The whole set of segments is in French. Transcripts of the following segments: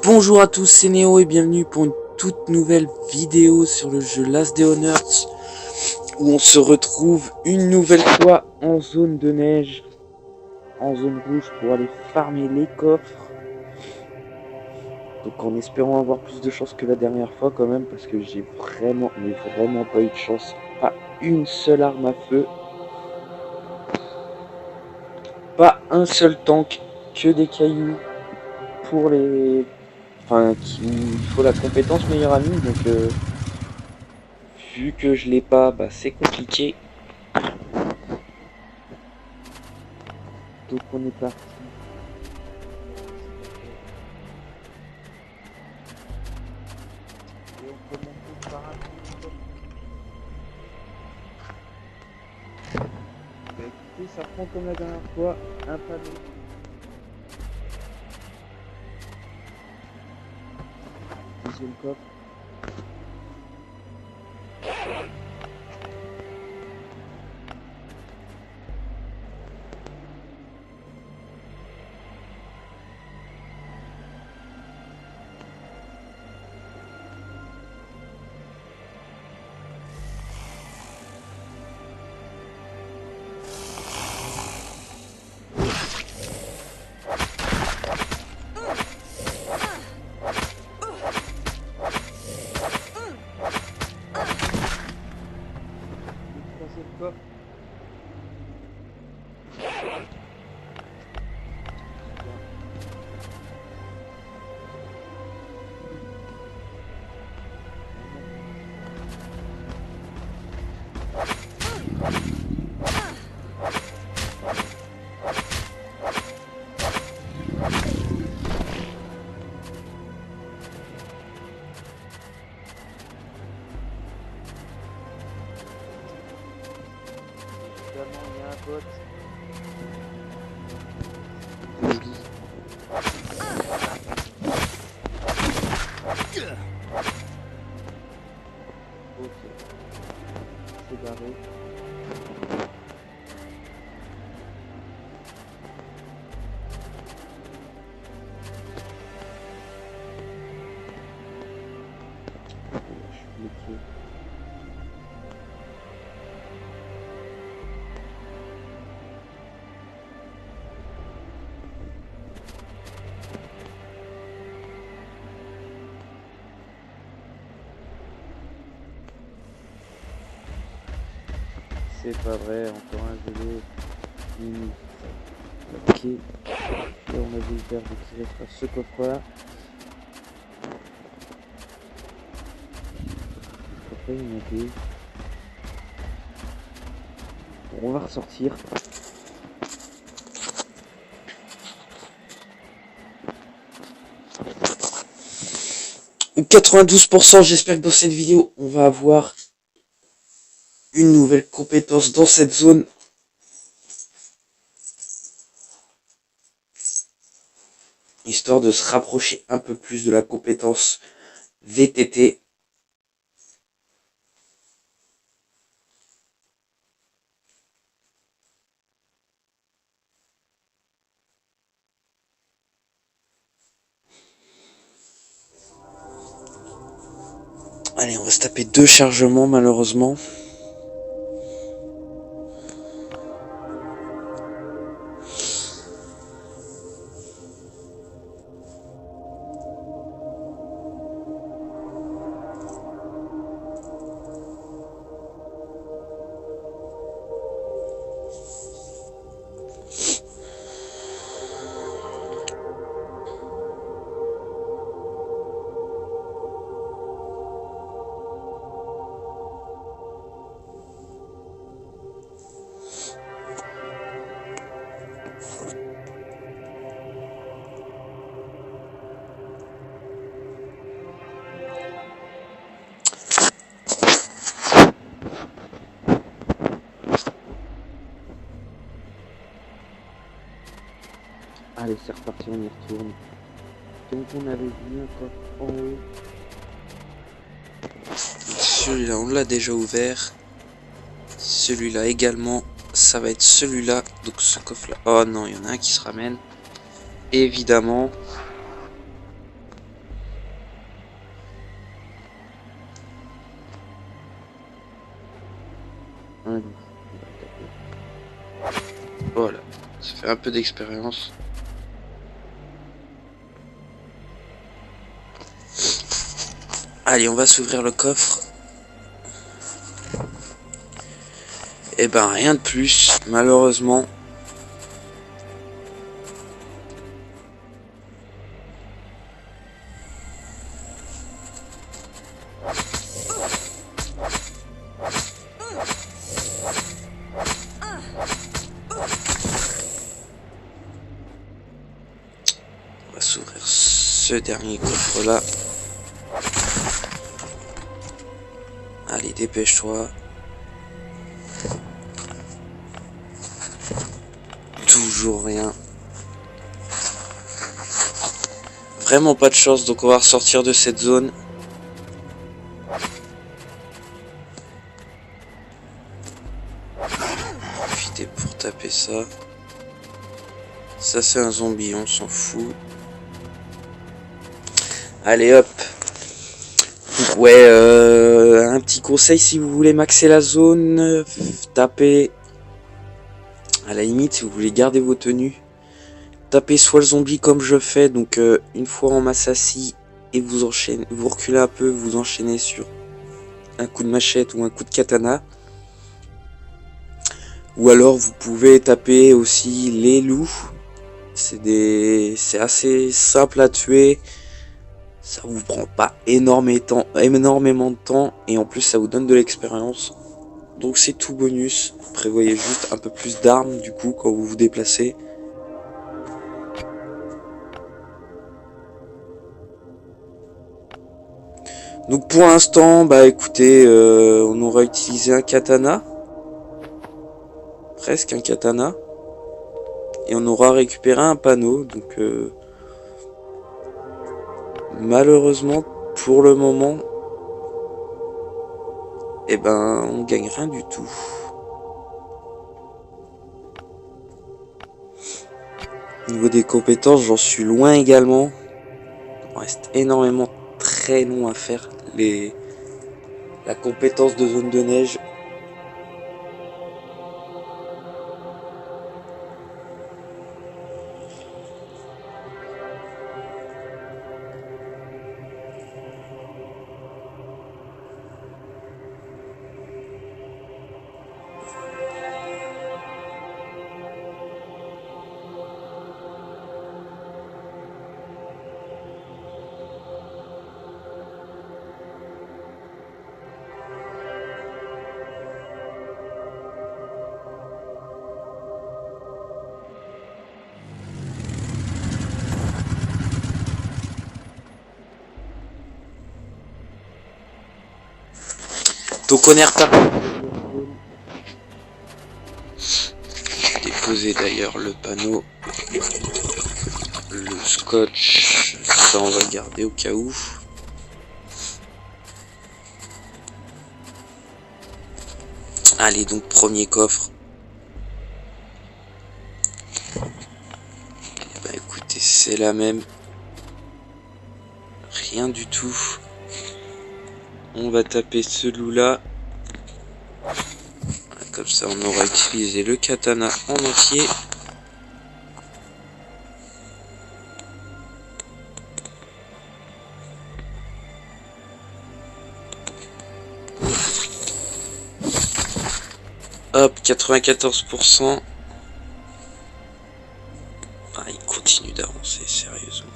Bonjour à tous, c'est Néo et bienvenue pour une toute nouvelle vidéo sur le jeu Last Day on Earth, où on se retrouve une nouvelle fois en zone de neige, en zone rouge, pour aller farmer les coffres. Donc en espérant avoir plus de chance que la dernière fois quand même, parce que j'ai vraiment, mais vraiment pas eu de chance. Pas une seule arme à feu, pas un seul tank, que des cailloux pour les... Enfin, il faut la compétence meilleur ami, donc vu que je l'ai pas, bah c'est compliqué. Donc on est parti. Et on peut monter par un. Bah écoutez, ça prend comme la dernière fois un panneau. Deuxième coffre. Troisième coffre. Évidemment, il y a un bot. Ok, c'est barré. Je suis bloqué. C'est pas vrai, encore un vélo. Ok. Là on avait ouvert, donc il restera ce coffre là. Après il y en a deux. Bon, on va ressortir. Ou 92%, j'espère que dans cette vidéo on va avoir une nouvelle compétence dans cette zone. Histoire de se rapprocher un peu plus de la compétence VTT. Allez, on va se taper 2 chargements malheureusement. Allez, c'est reparti, on y retourne. Donc on avait vu un coffre en haut. Celui-là, on l'a déjà ouvert. Celui-là également. Ça va être celui-là. Donc ce coffre-là. Oh non, il y en a un qui se ramène. Évidemment. Ça fait un peu d'expérience. Allez, on va s'ouvrir le coffre. Et ben rien de plus, malheureusement. On va s'ouvrir ce dernier coffre là. Allez, dépêche-toi. Toujours rien. Vraiment pas de chance, donc on va ressortir de cette zone. Profiter pour taper ça. Ça c'est un zombie, on s'en fout. Allez hop. Ouais, un petit conseil si vous voulez maxer la zone, tapez. À la limite, si vous voulez garder vos tenues, tapez soit le zombie comme je fais, donc une fois en massassi et vous enchaînez, vous reculez un peu, vous enchaînez sur un coup de machette ou un coup de katana. Ou alors vous pouvez taper aussi les loups. C'est assez simple à tuer. Ça vous prend pas énormément de temps et en plus ça vous donne de l'expérience. Donc c'est tout bonus. Prévoyez juste un peu plus d'armes du coup quand vous vous déplacez. Donc pour l'instant, bah écoutez, on aura utilisé un katana. Presque un katana. Et on aura récupéré un panneau. Donc malheureusement pour le moment, eh ben on gagne rien du tout. Au niveau des compétences, j'en suis loin également. Il reste énormément, très long à faire. La compétence de zone de neige. Donc on est reparti. J'ai déposé d'ailleurs le panneau, le scotch, ça on va garder au cas où. Allez donc premier coffre. Bah écoutez c'est la même. Rien du tout. On va taper ce loup là. Comme ça on aura utilisé le katana en entier. Hop, 94%. Ah, il continue d'avancer, sérieusement.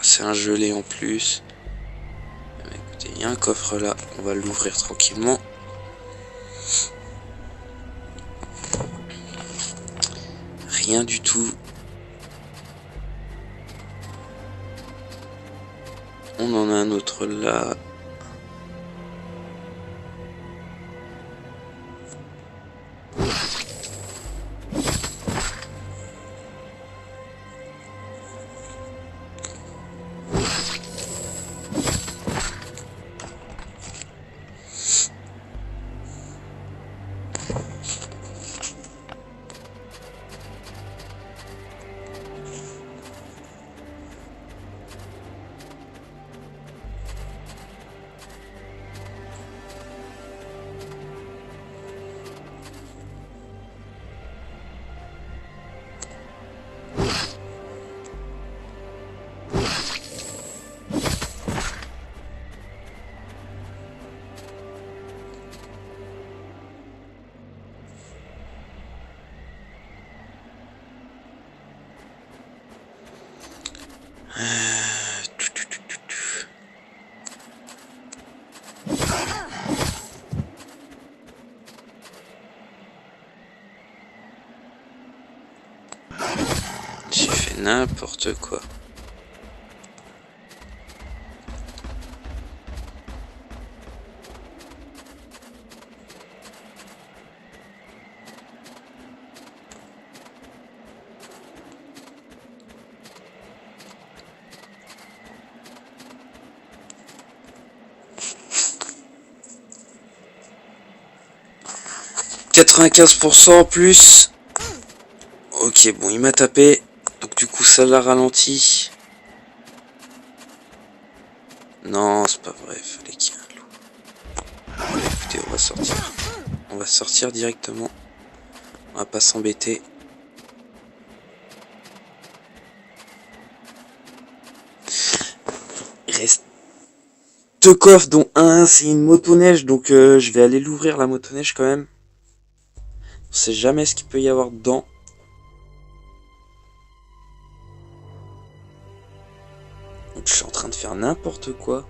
C'est un gelé en plus. Écoutez, il y a un coffre là, on va l'ouvrir tranquillement. Rien du tout. On en a un autre là. N'importe quoi. « 95% en plus. » Ok, bon, il m'a tapé. Donc du coup, ça l'a ralenti. Non, c'est pas vrai. Fallait qu'il y ait un loup. Bon, écoutez, on va sortir. On va sortir directement. On va pas s'embêter. Il reste 2 coffres, dont un, c'est une motoneige. Donc je vais aller l'ouvrir, la motoneige, quand même. On sait jamais ce qu'il peut y avoir dedans. Donc je suis en train de faire n'importe quoi.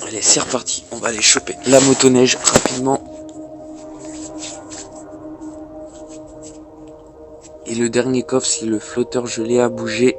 Allez, c'est reparti. On va aller choper la motoneige rapidement. Et le dernier coffre, si le flotteur gelé a bougé.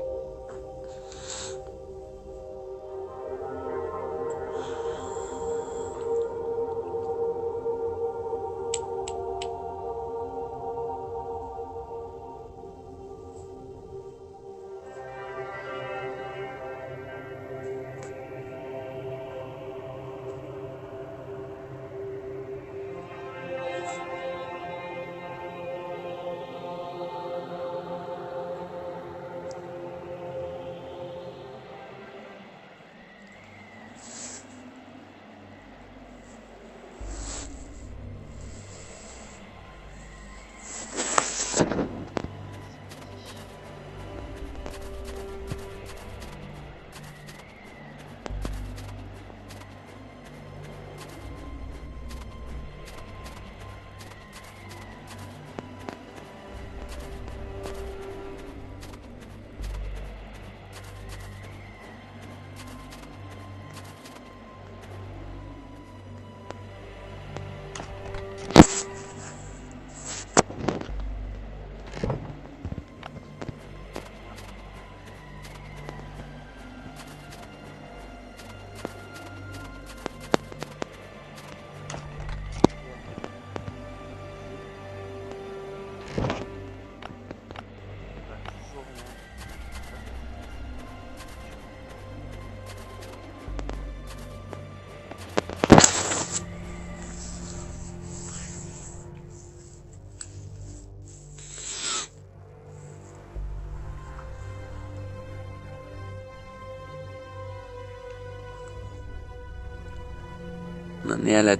On en est à la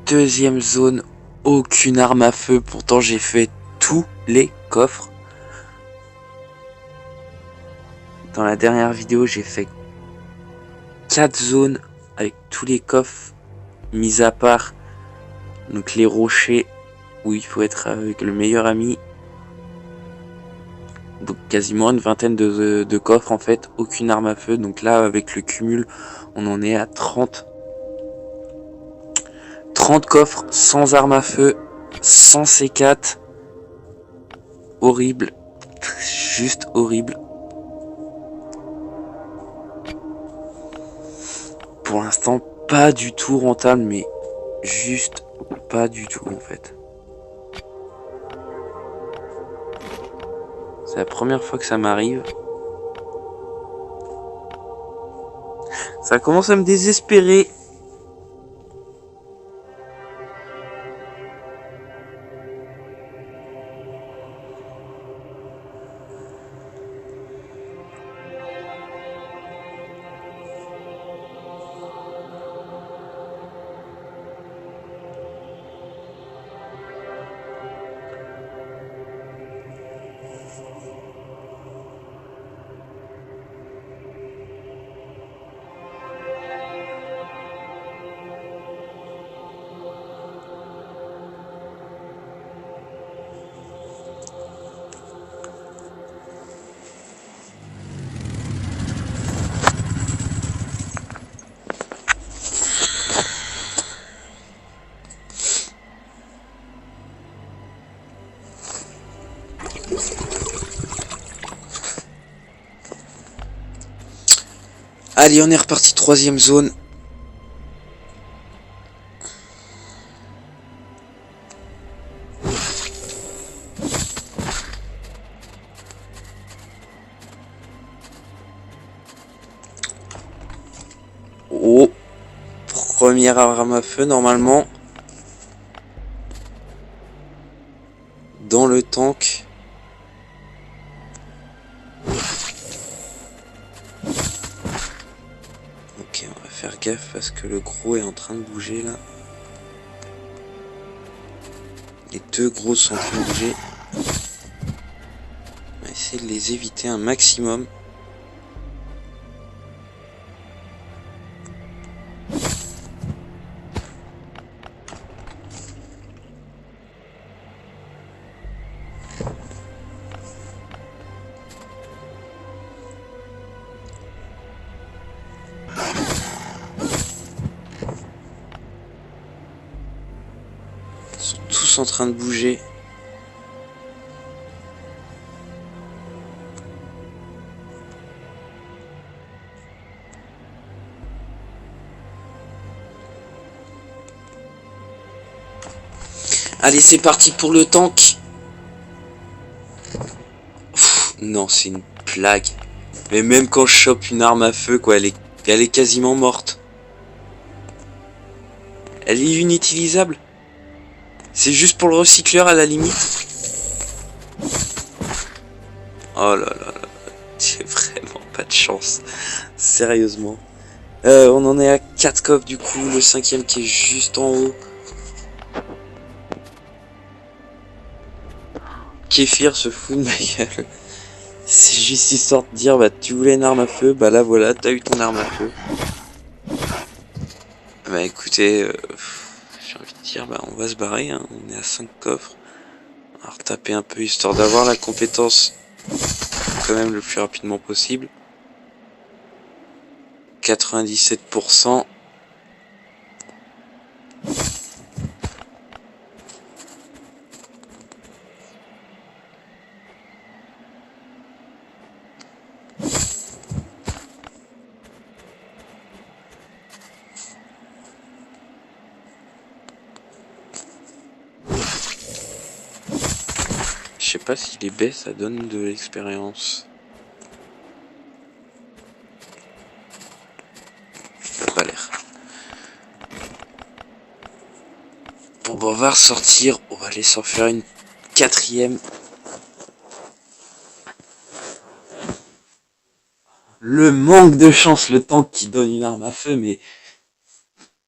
deuxième zone. Aucune arme à feu. Pourtant, j'ai fait tous les coffres. Dans la dernière vidéo, j'ai fait 4 zones avec tous les coffres, mis à part donc les rochers où il faut être avec le meilleur ami. Donc quasiment une vingtaine de coffres en fait, aucune arme à feu. Donc là, avec le cumul, on en est à 30 coffres sans arme à feu, sans C4. Horrible, juste horrible. Pour l'instant, pas du tout rentable, mais juste pas du tout en fait. C'est la première fois que ça m'arrive. Ça commence à me désespérer. Allez, on est reparti, troisième zone. Oh, première arme à feu normalement. Dans le tank. Ok, on va faire gaffe parce que le gros est en train de bouger là. Les deux gros sont en train de bouger. On va essayer de les éviter un maximum. Ils sont tous en train de bouger. Allez, c'est parti pour le tank. Pff, non, c'est une blague. Mais même quand je chope une arme à feu, quoi, elle est quasiment morte. Elle est inutilisable. C'est juste pour le recycleur à la limite. Oh là là là. J'ai vraiment pas de chance. Sérieusement. On en est à 4 coffres du coup. Le cinquième qui est juste en haut. Kéfir se fout de ma gueule. C'est juste histoire de dire, bah tu voulais une arme à feu, bah là voilà, t'as eu ton arme à feu. Bah écoutez, j'ai envie de dire, bah on va se barrer, hein. On est à 5 coffres. On va retaper un peu histoire d'avoir la compétence quand même le plus rapidement possible. 97%. Je sais pas si les baies ça donne de l'expérience. Pas l'air. Bon, bah, on va ressortir. On va aller s'en faire une quatrième. Le manque de chance, le tank qui donne une arme à feu, mais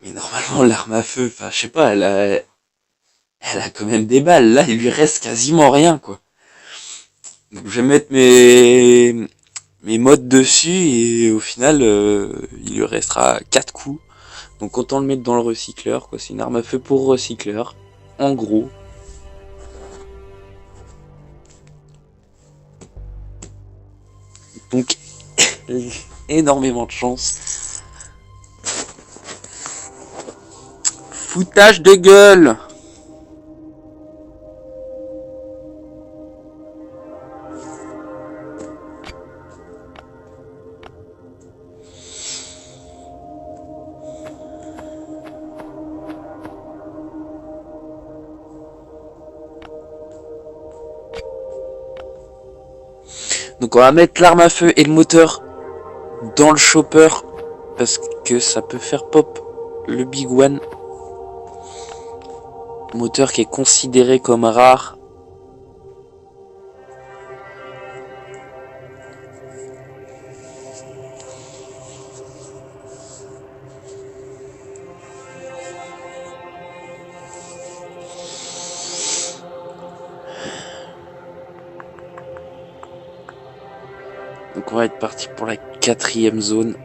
normalement l'arme à feu, enfin je sais pas, elle a quand même des balles. Là, il lui reste quasiment rien, quoi. Donc je vais mettre mes modes dessus et au final, il lui restera 4 coups. Donc autant le mettre dans le recycleur, quoi. C'est une arme à feu pour recycleur, en gros. Donc énormément de chance. Foutage de gueule. Donc on va mettre l'arme à feu et le moteur dans le chopper parce que ça peut faire pop le Big One. Moteur qui est considéré comme rare. Donc on va être parti pour la quatrième zone.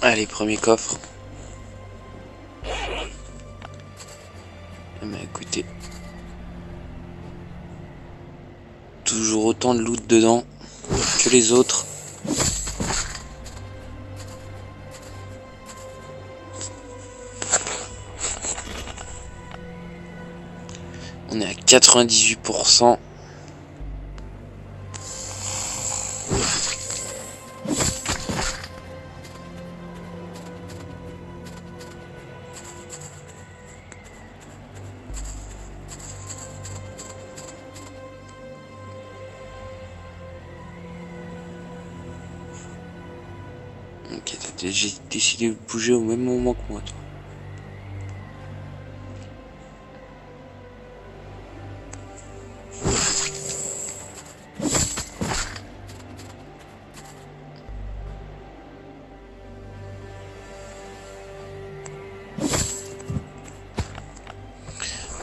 Allez, premier coffre. Mais écoutez, toujours autant de loot dedans que les autres. On est à 98%. Ok, j'ai décidé de bouger au même moment que moi, toi.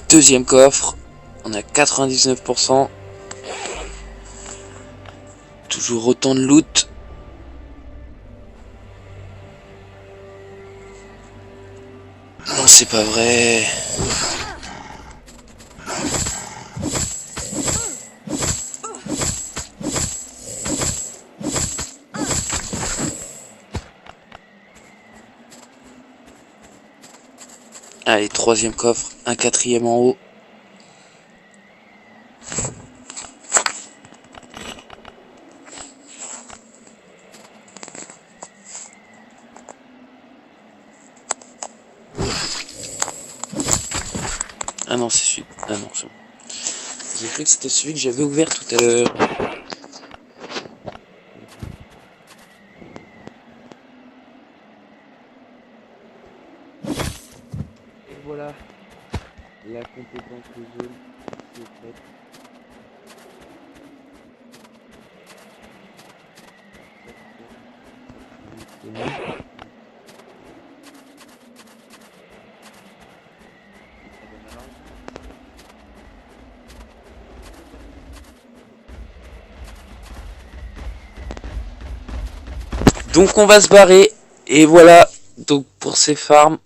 Deuxième coffre, on a 99%. Toujours autant de loot. Non, c'est pas vrai. Allez, troisième coffre, un quatrième en haut. Ah non, c'est celui. Ah non, c'est bon. J'ai cru que c'était celui que j'avais ouvert tout à l'heure. Et voilà, la compétence de zone est faite. Donc on va se barrer. Et voilà, donc pour ces farms.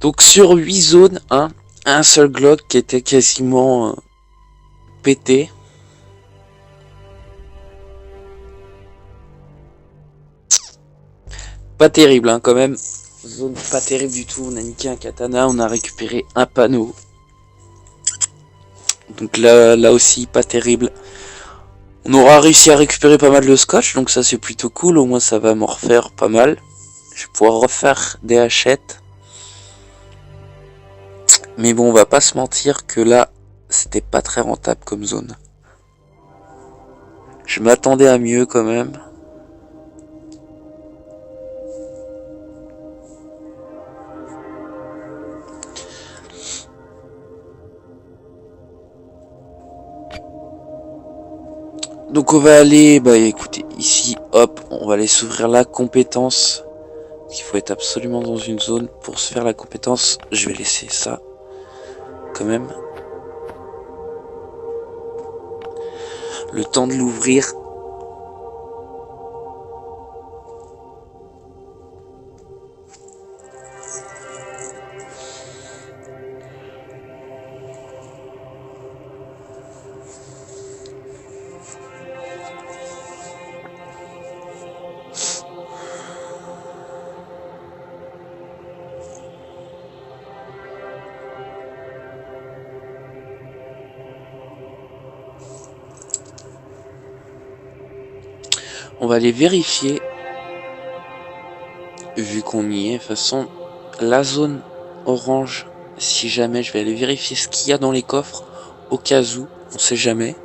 Donc sur 8 zones, hein, un seul Glock qui était quasiment pété. Pas terrible, hein, quand même. Zone pas terrible du tout. On a niqué un katana, on a récupéré un panneau. Donc là aussi, pas terrible. On aura réussi à récupérer pas mal de scotch, donc ça c'est plutôt cool. Au moins ça va m'en refaire pas mal. Je vais pouvoir refaire des hachettes. Mais bon, on va pas se mentir que là, c'était pas très rentable comme zone. Je m'attendais à mieux quand même. Donc on va aller, bah écoutez, ici, hop, on va aller s'ouvrir la compétence. Il faut être absolument dans une zone pour se faire la compétence. Je vais laisser ça, quand même. Le temps de l'ouvrir. On va aller vérifier, vu qu'on y est, de toute façon, la zone orange, si jamais, je vais aller vérifier ce qu'il y a dans les coffres, au cas où, on sait jamais.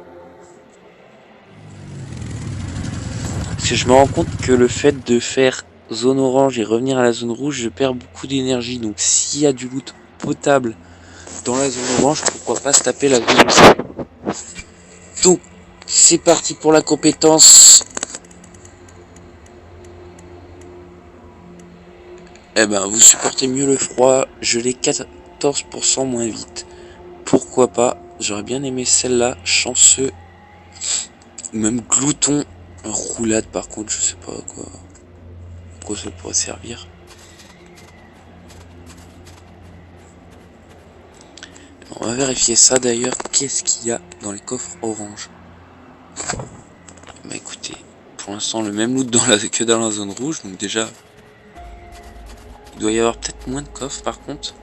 Parce que je me rends compte que le fait de faire zone orange et revenir à la zone rouge, je perds beaucoup d'énergie, donc s'il y a du loot potable dans la zone orange, pourquoi pas se taper la zone rouge. Donc, c'est parti pour la compétence. Eh ben, vous supportez mieux le froid, je l'ai 14% moins vite. Pourquoi pas, j'aurais bien aimé celle-là, chanceux. Même glouton, roulade par contre, je sais pas quoi. quoi ça pourrait servir. On va vérifier ça d'ailleurs. Qu'est-ce qu'il y a dans les coffres orange? Bah écoutez, pour l'instant le même loot que dans la zone rouge, donc déjà il doit y avoir peut-être moins de coffres par contre.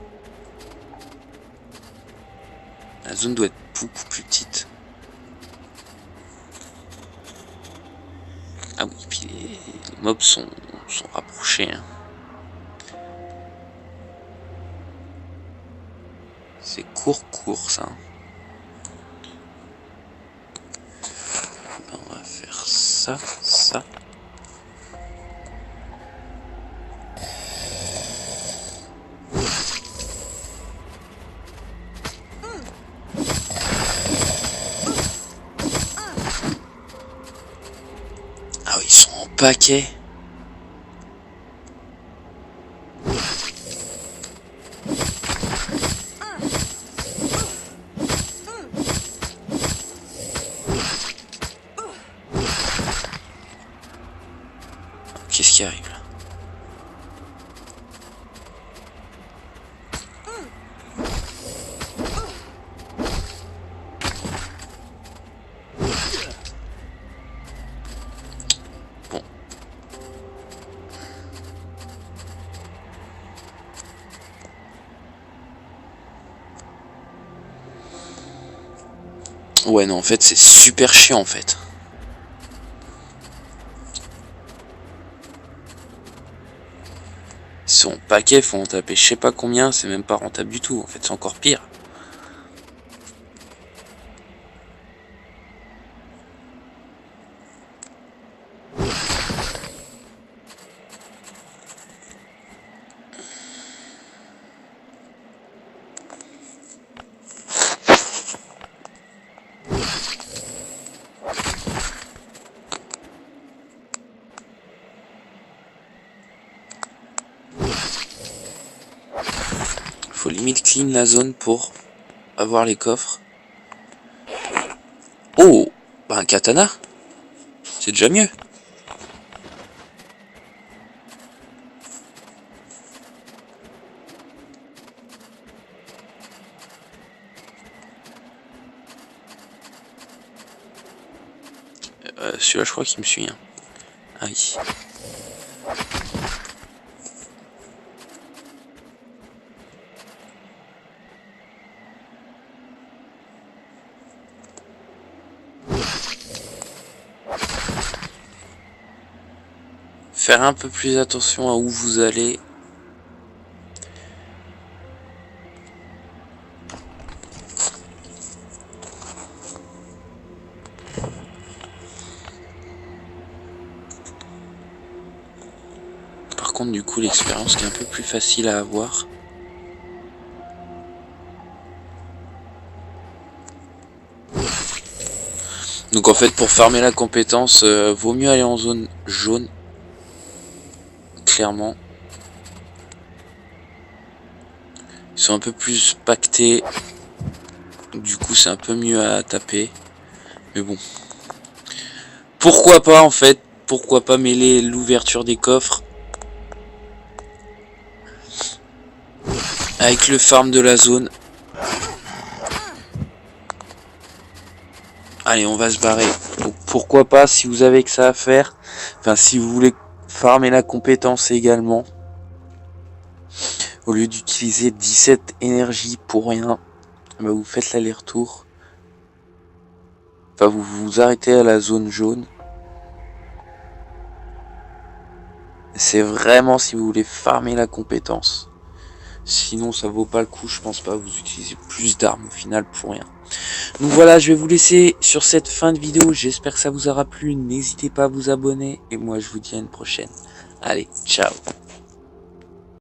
La zone doit être beaucoup plus petite. Ah oui, puis les mobs sont rapprochés. Hein. C'est court ça. On va faire ça. Ah oui, ils sont en paquet. Qu'est-ce qui arrive là? Bon. Ouais non, en fait c'est super chiant en fait. Son paquet, faut en taper je sais pas combien, c'est même pas rentable du tout, en fait c'est encore pire. Faut limite clean la zone pour avoir les coffres. Oh, bah un katana, c'est déjà mieux. Celui-là je crois qu'il me suit. Hein. Ah oui. Faire un peu plus attention à où vous allez. Par contre du coup l'expérience qui est un peu plus facile à avoir. Donc en fait pour farmer la compétence, vaut mieux aller en zone jaune. Clairement. Ils sont un peu plus pactés. Du coup c'est un peu mieux à taper. Mais bon. Pourquoi pas en fait? Pourquoi pas mêler l'ouverture des coffres avec le farm de la zone. Allez, on va se barrer. Donc, pourquoi pas, si vous avez que ça à faire, enfin si vous voulez farmer la compétence également, au lieu d'utiliser 17 énergies pour rien, bah vous faites l'aller-retour. Enfin, vous vous arrêtez à la zone jaune. C'est vraiment si vous voulez farmer la compétence. Sinon, ça vaut pas le coup, je pense pas. Vous utilisez plus d'armes au final pour rien. Donc voilà, je vais vous laisser sur cette fin de vidéo. J'espère que ça vous aura plu. N'hésitez pas à vous abonner. Et moi, je vous dis à une prochaine. Allez, ciao.